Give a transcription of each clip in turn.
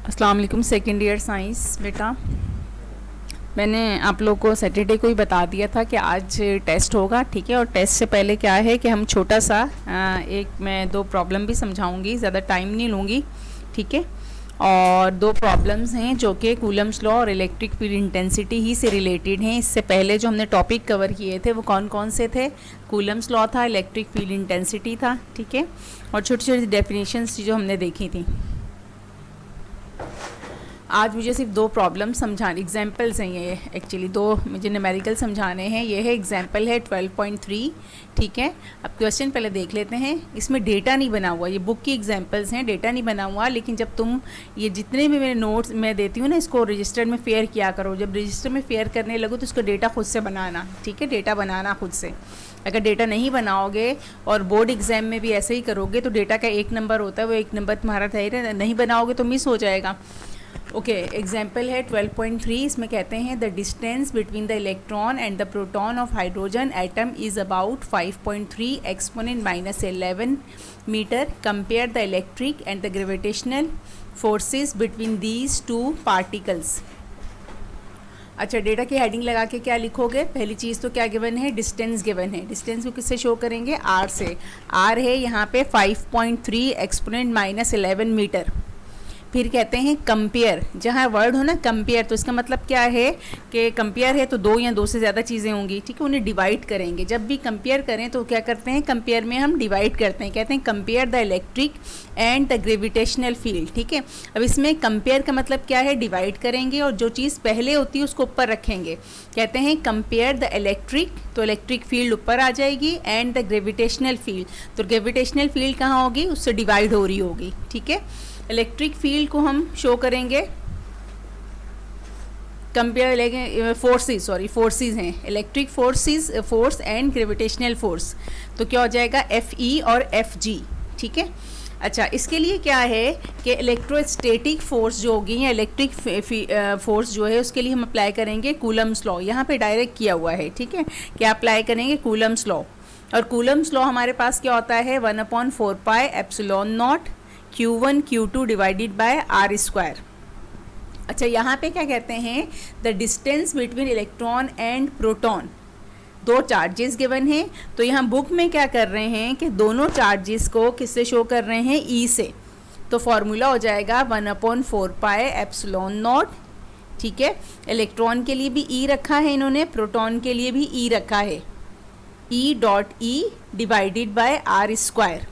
अस्सलाम वालेकुम। Second year science बेटा, मैंने आप लोग को सैटरडे को ही बता दिया था कि आज टेस्ट होगा, ठीक है। और टेस्ट से पहले क्या है कि हम छोटा सा मैं दो प्रॉब्लम भी समझाऊंगी, ज़्यादा टाइम नहीं लूँगी, ठीक है। और दो प्रॉब्लम्स हैं जो कि कूलम्स लॉ और इलेक्ट्रिक फील्ड इंटेंसिटी ही से रिलेटेड हैं। इससे पहले जो हमने टॉपिक कवर किए थे वो कौन कौन से थे? कूलम्स लॉ था, इलेक्ट्रिक फील्ड इंटेंसिटी था, ठीक है। और छोटी छोटी डेफिनेशंस जो हमने देखी थी। आज मुझे सिर्फ दो प्रॉब्लम समझाने, एग्जाम्पल्स हैं ये, एक्चुअली दो मुझे न्यूमेरिकल समझाने हैं। ये है एग्जाम्पल है 12.3, ठीक है। अब क्वेश्चन पहले देख लेते हैं। इसमें डेटा नहीं बना हुआ, ये बुक की एग्जाम्पल्स हैं, डेटा नहीं बना हुआ। लेकिन जब तुम ये जितने भी मेरे नोट्स मैं देती हूँ ना, इसको रजिस्टर में फेयर किया करो। जब रजिस्टर में फेयर करने लगो तो इसको डेटा खुद से बनाना, ठीक है। डेटा बनाना खुद से। अगर डेटा नहीं बनाओगे और बोर्ड एग्जाम में भी ऐसे ही करोगे तो डेटा का एक नंबर होता है, वो एक नंबर तुम्हारा नहीं बनाओगे तो मिस हो जाएगा। ओके, एग्जाम्पल है 12.3। इसमें कहते हैं the distance between the electron and the proton of hydrogen atom is about 5.3 exponent -11 metre. Compare the electric and the gravitational forces between these two particles. अच्छा, डेटा की हेडिंग लगा के क्या लिखोगे? पहली चीज़ तो क्या गिवन है? डिस्टेंस गिवन है। डिस्टेंस को किससे शो करेंगे? आर से। आर है यहाँ पे 5.3 एक्सपोनेंट -11 मीटर। फिर कहते हैं कंपेयर, जहाँ वर्ड हो ना कंपेयर, तो इसका मतलब क्या है कि कंपेयर है तो दो या दो से ज़्यादा चीज़ें होंगी, ठीक है। उन्हें डिवाइड करेंगे। जब भी कंपेयर करें तो क्या करते हैं? कंपेयर में हम डिवाइड करते हैं। कहते हैं compare the electric and the gravitational field, ठीक है। अब इसमें कंपेयर का मतलब क्या है? डिवाइड करेंगे और जो चीज़ पहले होती है उसको ऊपर रखेंगे। कहते हैं कंपेयर द इलेक्ट्रिक, तो इलेक्ट्रिक फील्ड ऊपर आ जाएगी, एंड द ग्रेविटेशनल फील्ड, तो ग्रेविटेशनल फील्ड कहाँ होगी? उससे डिवाइड हो रही होगी, ठीक है। इलेक्ट्रिक फील्ड को हम शो करेंगे कंपेयर, लेकिन फोर्सेस हैं, electric force and gravitational force, तो क्या हो जाएगा? FE और FG, ठीक है। अच्छा, इसके लिए क्या है कि इलेक्ट्रोस्टैटिक फोर्स जो होगी या इलेक्ट्रिक फोर्स जो है उसके लिए हम अप्लाई करेंगे कूलम्स लॉ। यहाँ पे डायरेक्ट किया हुआ है, ठीक है। क्या अप्लाई करेंगे? Coulomb's law. और कूलम्स लॉ हमारे पास क्या होता है? 1/4 pi epsilon not Q1 Q2 divided by R square. अच्छा, यहाँ पे क्या कहते हैं? The distance between electron and proton, दो चार्जेस गिवन हैं। तो यहाँ बुक में क्या कर रहे हैं कि दोनों चार्जेस को किससे शो कर रहे हैं? E से। तो फॉर्मूला हो जाएगा 1/4 पाई एप्सिलॉन नॉट, ठीक है। इलेक्ट्रॉन के लिए भी E रखा है इन्होंने, प्रोटॉन के लिए भी E रखा है, E.E divided by R square.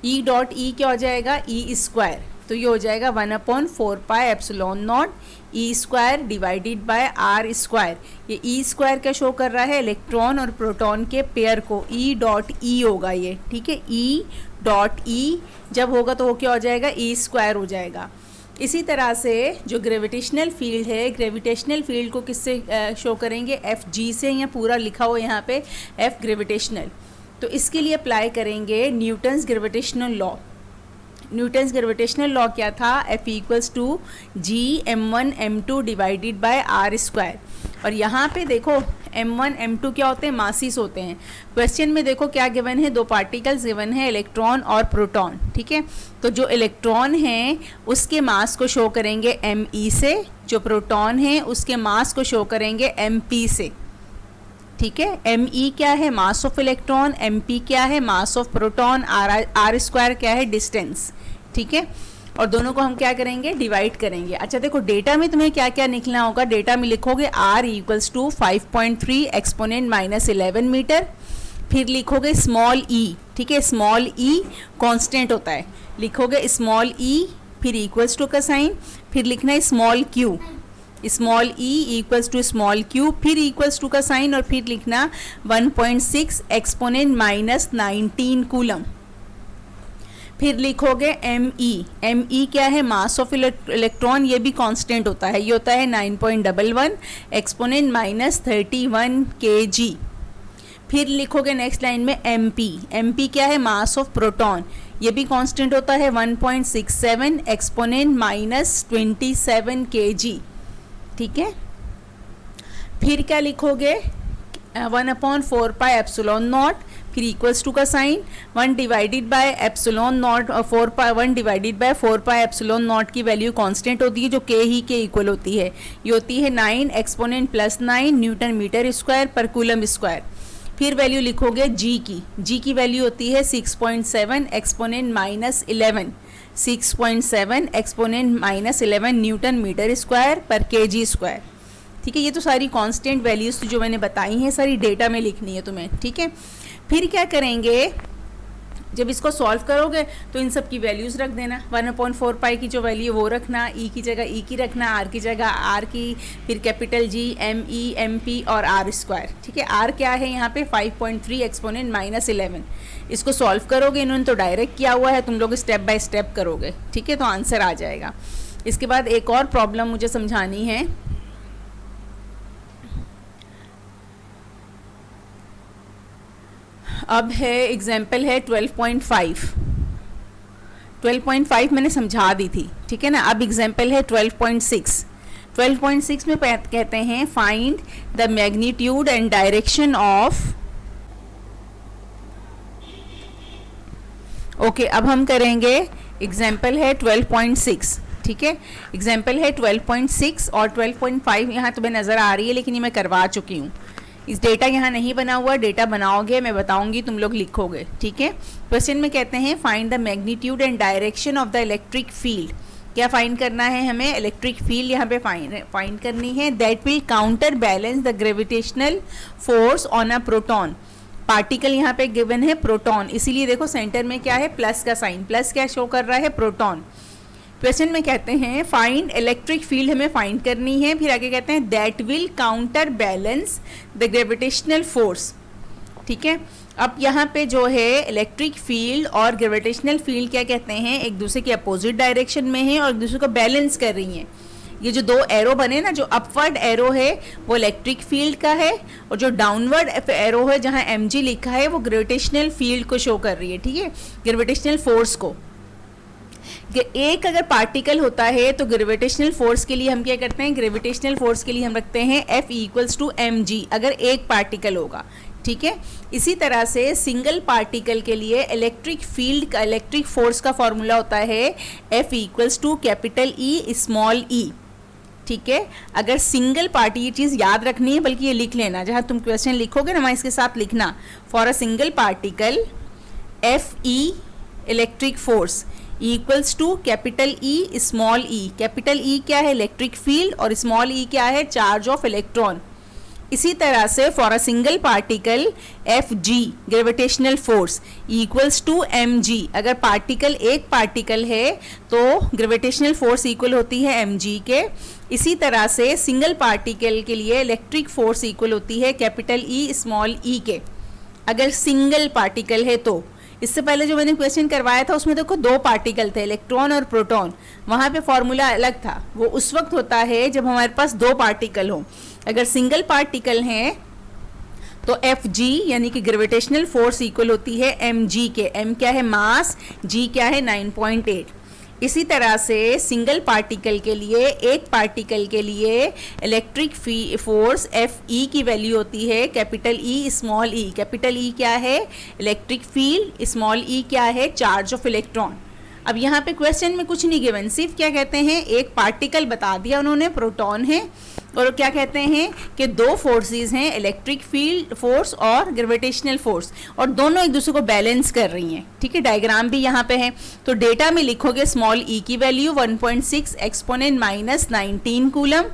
E.E क्या हो जाएगा? E square. तो ये हो जाएगा 1/4 pi epsilon not E square divided by R square. ये E स्क्वायर क्या शो कर रहा है? इलेक्ट्रॉन और प्रोटॉन के पेयर को। E.E होगा ये, ठीक है। E.E जब होगा तो वो क्या हो जाएगा? E स्क्वायर हो जाएगा। इसी तरह से जो ग्रेविटेशनल फील्ड है, ग्रेविटेशनल फील्ड को किससे शो करेंगे? FG से। या पूरा लिखा हुआ यहाँ पे F ग्रेविटेशनल। तो इसके लिए अप्लाई करेंगे Newton's gravitational law. Newton's gravitational law क्या था? F = G m1 m2 divided by R square. और यहाँ पे देखो m1 m2 क्या होते हैं? मासीस होते हैं। क्वेश्चन में देखो क्या गिवन है? दो पार्टिकल्स गिवन है, इलेक्ट्रॉन और प्रोटॉन, ठीक है। तो जो इलेक्ट्रॉन है उसके मास को शो करेंगे me से, जो प्रोटॉन है उसके मास को शो करेंगे mp से, ठीक है। me क्या है? Mass of electron. mp क्या है? Mass of proton. R square क्या है? डिस्टेंस, ठीक है। और दोनों को हम क्या करेंगे? डिवाइड करेंगे। अच्छा देखो, डेटा में तुम्हें क्या क्या लिखना होगा? डेटा में लिखोगे R = 5.3 एक्सपोनेंट -11 मीटर। फिर लिखोगे स्मॉल e, ठीक है। स्मॉल e कांस्टेंट होता है, लिखोगे स्मॉल e, फिर इक्वल्स टू का साइन, फिर लिखना है small q, small e = small q, फिर इक्वल्स टू का साइन, और फिर लिखना 1.6 एक्सपोनेंट -19 कूलम। फिर लिखोगे me क्या है? मास ऑफ इलेक्ट्रॉन, ये भी कांस्टेंट होता है, ये होता है 9.11 एक्सपोनेंट -31 kg। फिर लिखोगे नेक्स्ट लाइन में mp क्या है? मास ऑफ प्रोटॉन, ये भी कांस्टेंट होता है 1.67 एक्सपोनेंट -27 kg, ठीक है। फिर क्या लिखोगे? 1/4 पाई एप्सिलॉन नॉट, फिर इक्वल्स टू का sign, 1 divided by epsilon naught 1 divided by 4 pi epsilon naught की वैल्यू कांस्टेंट होती है जो के ही के इक्वल होती है, ये होती है 9 exponent plus 9 newton metre square पर कूलम स्क्वायर। फिर वैल्यू लिखोगे जी की वैल्यू होती है 6.7 exponent minus 11, 6.7 exponent minus 11 newton metre square पर केजी स्क्वायर। ठीक है, ये तो सारी कांस्टेंट वैल्यूज जो मैंने बताई हैं सारी डेटा में लिखनी है तुम्हें। ठीक है, फिर क्या करेंगे, जब इसको सॉल्व करोगे तो इन सब की वैल्यूज़ रख देना। 1/4 पाई की जो वैल्यू है वो रखना, ई की जगह ई की रखना, आर की जगह आर की, फिर capital G, M E, M P और आर स्क्वायर। ठीक है, आर क्या है यहाँ पे 5.3 एक्सपोनेंट माइनस 11। इसको सॉल्व करोगे, इन्होंने तो डायरेक्ट किया हुआ है, तुम लोग स्टेप बाय स्टेप करोगे। ठीक है, तो आंसर आ जाएगा। इसके बाद एक और प्रॉब्लम मुझे समझानी है। अब है एग्जाम्पल है 12.5। 12.5 मैंने समझा दी थी, ठीक है ना। अब एग्जाम्पल है 12.6। 12.6 में कहते हैं find the magnitude and direction of. Okay, अब हम करेंगे एग्जाम्पल है 12.6। ठीक है, एग्जाम्पल है 12.6 और 12.5 यहाँ तुम्हें नज़र आ रही है, लेकिन ये मैं करवा चुकी हूँ। इस डेटा यहाँ नहीं बना हुआ, डेटा बनाओगे मैं बताऊंगी, तुम लोग लिखोगे। ठीक है, क्वेश्चन में कहते हैं find the magnitude and direction of the electric field. क्या फाइंड करना है हमें? इलेक्ट्रिक फील्ड यहाँ पे फाइंड करनी है। That will counter balance the gravitational force on a proton. Particle यहाँ पे गिवन है प्रोटॉन, इसीलिए देखो सेंटर में क्या है, प्लस का साइन। प्लस क्या शो कर रहा है? प्रोटॉन। क्वेश्चन में कहते हैं फाइंड इलेक्ट्रिक फील्ड, हमें फाइंड करनी है। फिर आगे कहते हैं that will counter balance the gravitational force. ठीक है, अब यहाँ पे जो है इलेक्ट्रिक फील्ड और ग्रेविटेशनल फील्ड क्या कहते हैं, एक दूसरे के अपोजिट डायरेक्शन में है और एक दूसरे को बैलेंस कर रही हैं। ये जो दो एरो बने ना, जो अपवर्ड एरो है वो इलेक्ट्रिक फील्ड का है, और जो डाउनवर्ड एरो है जहाँ mg लिखा है वो ग्रेविटेशनल फील्ड को शो कर रही है। ठीक है, ग्रेविटेशनल फोर्स को। एक अगर पार्टिकल होता है तो ग्रेविटेशनल फोर्स के लिए हम क्या करते हैं, ग्रेविटेशनल फोर्स के लिए हम रखते हैं F इक्वल्स टू mg, अगर एक पार्टिकल होगा। ठीक है, इसी तरह से सिंगल पार्टिकल के लिए इलेक्ट्रिक फील्ड का, इलेक्ट्रिक फोर्स का फॉर्मूला होता है F equals to capital E small e। ठीक है, अगर सिंगल पार्टी, ये चीज़ याद रखनी है, बल्कि ये लिख लेना, जहाँ तुम क्वेश्चन लिखोगे ना वहाँ इसके साथ लिखना, for a single particle FE electric force equals to capital E small e। Capital E क्या है? इलेक्ट्रिक फील्ड, और स्मॉल e क्या है? Charge of electron. इसी तरह से for a single particle FG gravitational force equals to mg। अगर particle एक पार्टिकल है तो ग्रेविटेशनल फोर्स इक्वल होती है mg के। इसी तरह से सिंगल पार्टिकल के लिए इलेक्ट्रिक फोर्स इक्वल होती है कैपिटल E स्मॉल e के, अगर सिंगल पार्टिकल है तो। इससे पहले जो मैंने क्वेश्चन करवाया था उसमें देखो दो पार्टिकल थे, इलेक्ट्रॉन और प्रोटॉन, वहाँ पे फॉर्मूला अलग था। वो उस वक्त होता है जब हमारे पास दो पार्टिकल हो। अगर सिंगल पार्टिकल हैं तो Fg यानी कि ग्रेविटेशनल फोर्स इक्वल होती है mg के। m क्या है? मास। g क्या है? 9.8। इसी तरह से सिंगल पार्टिकल के लिए, एक पार्टिकल के लिए इलेक्ट्रिक फोर्स Fe की वैल्यू होती है capital E small e। Capital E क्या है? इलेक्ट्रिक फील्ड, स्मॉल e क्या है? Charge of electron. अब यहाँ पे क्वेश्चन में कुछ नहीं गिवन, सिर्फ क्या कहते हैं, एक पार्टिकल बता दिया उन्होंने, प्रोटॉन है, और क्या कहते हैं कि दो फोर्सेस हैं, इलेक्ट्रिक फील्ड फोर्स और ग्रेविटेशनल फोर्स, और दोनों एक दूसरे को बैलेंस कर रही हैं। ठीक है, डायग्राम भी यहाँ पे है। तो डेटा में लिखोगे स्मॉल e की value 1.6 exponent minus 19 coulomb,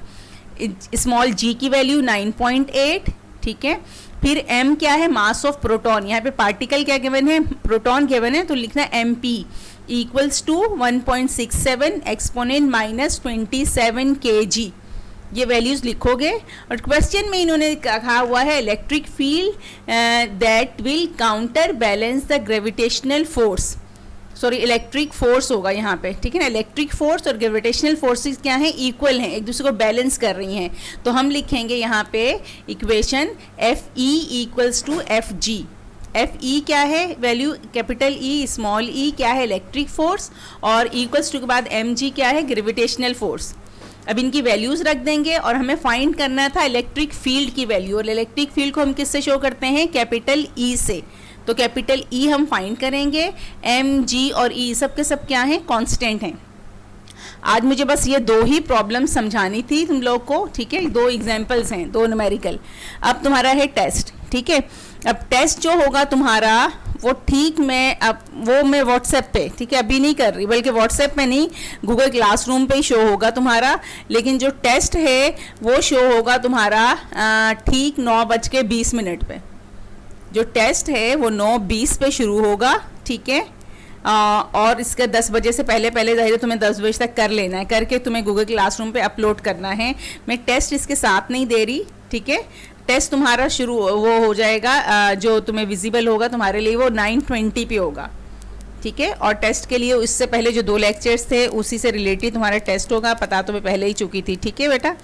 small g की वैल्यू 9.8। ठीक है, फिर m क्या है? Mass of proton. यहाँ पे पार्टिकल क्या गिवन है? प्रोटॉन गिवन है, तो लिखना mp equals to 1.67 exponent minus 27 kg। ये वैल्यूज लिखोगे, और क्वेश्चन में इन्होंने कहा हुआ है electric field that will counter balance the gravitational force, sorry electric force होगा यहाँ पे। ठीक है ना, इलेक्ट्रिक फोर्स और ग्रेविटेशनल फोर्सेस क्या हैं? इक्वल हैं, एक दूसरे को बैलेंस कर रही हैं। तो हम लिखेंगे यहाँ पे equation Fe equals to Fg। Fe क्या है? Value capital E small e क्या है? इलेक्ट्रिक फोर्स, और इक्वल्स टू के बाद mg क्या है? Gravitational force. अब इनकी वैल्यूज रख देंगे, और हमें फाइंड करना था इलेक्ट्रिक फील्ड की वैल्यू, और इलेक्ट्रिक फील्ड को हम किससे शो करते हैं? कैपिटल E से। तो कैपिटल ई हम फाइंड करेंगे, एम जी और ई सब के सब क्या हैं, कांस्टेंट हैं। आज मुझे बस ये दो ही प्रॉब्लम समझानी थी तुम लोग को, ठीक है, दो एग्जाम्पल्स हैं, दो न्यूमेरिकल। अब तुम्हारा है टेस्ट, ठीक है। अब टेस्ट जो होगा तुम्हारा वो ठीक मैं अब वो मैं व्हाट्सएप पे, ठीक है, अभी नहीं कर रही, बल्कि व्हाट्सएप में नहीं, गूगल क्लासरूम पे ही शो होगा तुम्हारा। लेकिन जो टेस्ट है वो शो होगा तुम्हारा ठीक 9:20 पे। जो टेस्ट है वो 9:20 पे शुरू होगा, ठीक है। और इसका 10 बजे से पहले पहले ज़ाहिर तुम्हें 10 बजे तक कर लेना है, करके तुम्हें गूगल क्लासरूम पे अपलोड करना है। मैं टेस्ट इसके साथ नहीं दे रही, ठीक है। टेस्ट तुम्हारा शुरू वो हो जाएगा, जो तुम्हें विजिबल होगा तुम्हारे लिए वो 9:20 पे होगा, ठीक है। और टेस्ट के लिए इससे पहले जो 2 लेक्चर्स थे उसी से रिलेटेड तुम्हारा टेस्ट होगा, पता तो मैं पहले ही चुकी थी, ठीक है बेटा।